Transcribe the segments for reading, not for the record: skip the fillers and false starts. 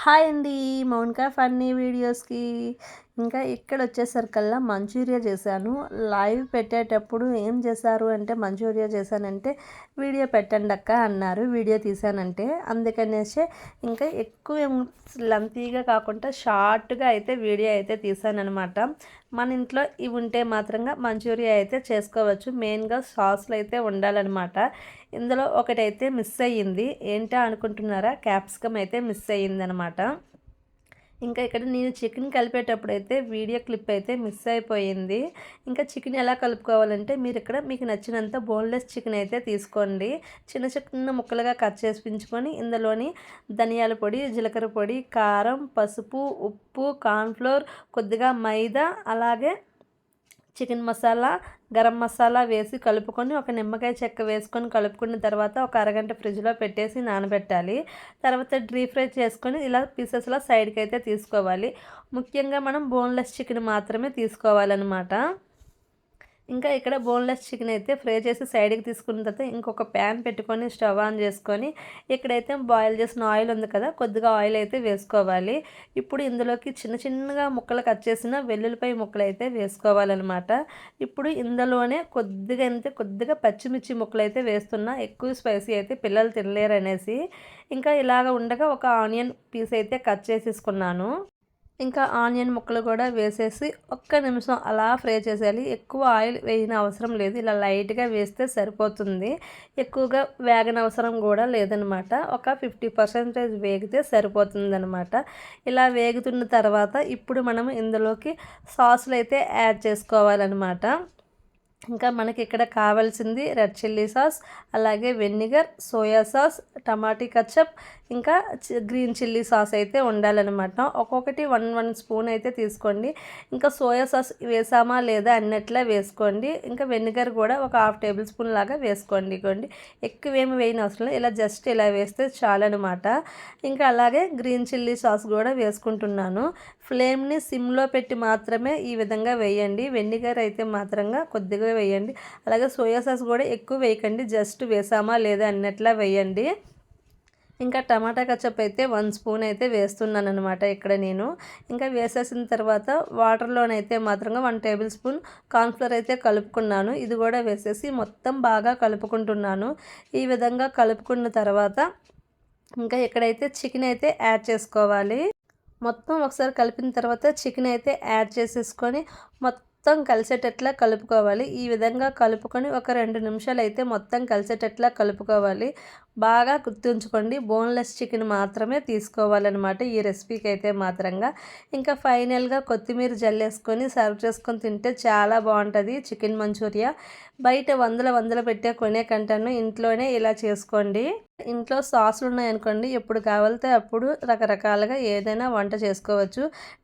Hi అండి. Mounika funny వీడియోస్కి ఇంకా ఇక్కడ వచ్చేసరికల్లా మంచూరియా చేశాను. లైవ్ పెట్టేటప్పుడు ఏం చేశారు అంటే మంచూరియా చేశానంటే వీడియో పెట్టండి అక్క అన్నారు. వీడియో తీసానంటే అందుకనేసి ఇంకా ఎక్కువ లెంతీగా కాకుండా షార్ట్గా అయితే వీడియో అయితే తీసానమాట. మన ఇంట్లో ఇవి ఉంటే మాత్రంగా మంచూరియా అయితే చేసుకోవచ్చు. మెయిన్గా సాస్లు అయితే ఉండాలన్నమాట. ఇందులో ఒకటైతే మిస్ అయ్యింది. ఏంటో అనుకుంటున్నారా? క్యాప్సికమ్ అయితే మిస్ అయ్యిందనమాట. ఇంకా ఇక్కడ నేను చికెన్ కలిపేటప్పుడు అయితే వీడియో క్లిప్ అయితే మిస్ అయిపోయింది. ఇంకా చికెన్ ఎలా కలుపుకోవాలంటే మీరు ఇక్కడ మీకు నచ్చినంత బోన్లెస్ చికెన్ అయితే తీసుకోండి. చిన్న చిన్న ముక్కలుగా కట్ చేసి పెంచుకొని ఇందులోని ధనియాల పొడి, జీలకర్ర పొడి, కారం, పసుపు, ఉప్పు, కార్న్ఫ్లోర్, కొద్దిగా మైదా, అలాగే చికెన్ మసాలా, గరం మసాలా వేసి కలుపుకొని ఒక నిమ్మకాయ చెక్క వేసుకొని కలుపుకున్న తర్వాత ఒక అరగంట ఫ్రిడ్జ్లో పెట్టేసి నానబెట్టాలి. తర్వాత డీప్ ఫ్రై చేసుకొని ఇలా పీసెస్లా సైడ్కి అయితే తీసుకోవాలి. ముఖ్యంగా మనం బోన్లెస్ చికెన్ మాత్రమే తీసుకోవాలన్నమాట. ఇంకా ఇక్కడ బోన్లెస్ చికెన్ అయితే ఫ్రై చేసి సైడ్కి తీసుకున్న తర్వాత ఇంకొక ప్యాన్ పెట్టుకొని స్టవ్ ఆన్ చేసుకొని ఇక్కడైతే బాయిల్ చేసిన ఆయిల్ ఉంది కదా, కొద్దిగా ఆయిల్ అయితే వేసుకోవాలి. ఇప్పుడు ఇందులోకి చిన్న చిన్నగా ముక్కలు కట్ చేసిన వెల్లుల్లిపాయ ముక్కలు అయితే వేసుకోవాలన్నమాట. ఇప్పుడు ఇందులోనే కొద్దిగా పచ్చిమిర్చి ముక్కలు అయితే వేస్తున్నా. ఎక్కువ స్పైసీ అయితే పిల్లలు తినలేరు అనేసి ఇంకా ఇలాగ ఉండగా ఒక ఆనియన్ పీస్ అయితే కట్ చేసేసుకున్నాను. ఇంకా ఆనియన్ ముక్కలు కూడా వేసేసి ఒక్క నిమిషం అలా ఫ్రై చేసేయాలి. ఎక్కువ ఆయిల్ వేయని అవసరం లేదు. ఇలా లైట్గా వేస్తే సరిపోతుంది. ఎక్కువగా వేగనవసరం కూడా లేదనమాట. ఒక 50% వేగితే సరిపోతుందనమాట. ఇలా వేగుతున్న తర్వాత ఇప్పుడు మనం ఇందులోకి సాసులు అయితే యాడ్ చేసుకోవాలన్నమాట. ఇంకా మనకి ఇక్కడ కావాల్సింది రెడ్ చిల్లీ సాస్, అలాగే వెనిగర్, సోయా సాస్, టమాటీ కచప్, ఇంకా గ్రీన్ చిల్లీ సాస్ అయితే ఉండాలన్నమాట. ఒక్కొక్కటి 1 స్పూన్ అయితే తీసుకోండి. ఇంకా సోయా సాస్ వేసామా లేదా అన్నట్లే వేసుకోండి. ఇంకా వెనిగర్ కూడా ఒక 1/2 టేబుల్ స్పూన్ లాగా వేసుకోండి. ఎక్కువేమి వేయని అవసరం లేదు. ఇలా జస్ట్ ఇలా వేస్తే చాలన్నమాట. ఇంకా అలాగే గ్రీన్ చిల్లీ సాస్ కూడా వేసుకుంటున్నాను. ఫ్లేమ్ని సిమ్లో పెట్టి మాత్రమే ఈ విధంగా వేయండి. వెనిగర్ అయితే మాత్రంగా కొద్దిగా వేయండి. అలాగే సోయా సాస్ కూడా ఎక్కువ వేయకండి. జస్ట్ వేసామా లేదా అన్నట్లా వేయండి. ఇంకా టమాటా కచప్ అయితే 1 స్పూన్ అయితే వేస్తున్నాను అనమాట ఇక్కడ నేను. ఇంకా వేసేసిన తర్వాత వాటర్లోనైతే మాత్రంగా 1 టేబుల్ స్పూన్ కార్న్ఫ్లోర్ అయితే కలుపుకున్నాను. ఇది కూడా వేసేసి మొత్తం బాగా కలుపుకుంటున్నాను. ఈ విధంగా కలుపుకున్న తర్వాత ఇంకా ఇక్కడైతే చికెన్ అయితే యాడ్ చేసుకోవాలి. మొత్తం ఒకసారి కలిపిన తర్వాత చికెన్ అయితే యాడ్ చేసేసుకొని మొత్తం కలిసేటట్లా కలుపుకోవాలి. ఈ విధంగా కలుపుకొని ఒక 2 నిమిషాలు అయితే మొత్తం కలిసేటట్లా కలుపుకోవాలి. బాగా గుర్తుంచుకోండి, బోన్లెస్ చికెన్ మాత్రమే తీసుకోవాలన్నమాట ఈ రెసిపీకి అయితే మాత్రంగా. ఇంకా ఫైనల్గా కొత్తిమీర జల్లేసుకొని సర్వ్ చేసుకొని తింటే చాలా బాగుంటుంది చికెన్ మంచూరియా. బయట వందల పెట్టే కొనే కంటను ఇంట్లోనే ఇలా చేసుకోండి. ఇంట్లో సాసులు ఉన్నాయనుకోండి, ఎప్పుడు కావాలితే అప్పుడు రకరకాలుగా ఏదైనా వంట చేసుకోవచ్చు.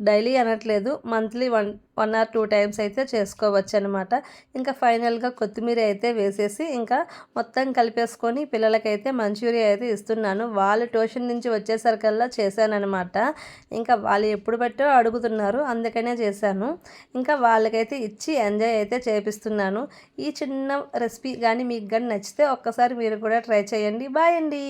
డైలీ అనట్లేదు, మంత్లీ 1 or 2 టైమ్స్ అయితే చేసుకోవచ్చు అనమాట. ఇంకా ఫైనల్గా కొత్తిమీర అయితే వేసేసి ఇంకా మొత్తం కలిపేసుకొని పిల్లలకైతే మంచూరియా అయితే ఇస్తున్నాను. వాళ్ళు ట్యూషన్ నుంచి వచ్చేసరికల్లా చేశానమాట. ఇంకా వాళ్ళు ఎప్పుడు పెట్టో అడుగుతున్నారు, అందుకనే చేశాను. ఇంకా వాళ్ళకైతే ఇచ్చి ఎంజాయ్ అయితే చేపిస్తున్నాను. ఈ చిన్న రెసిపీ కానీ మీకు కానీ నచ్చితే ఒక్కసారి మీరు కూడా ట్రై చేయండి. బాయ్ అండి.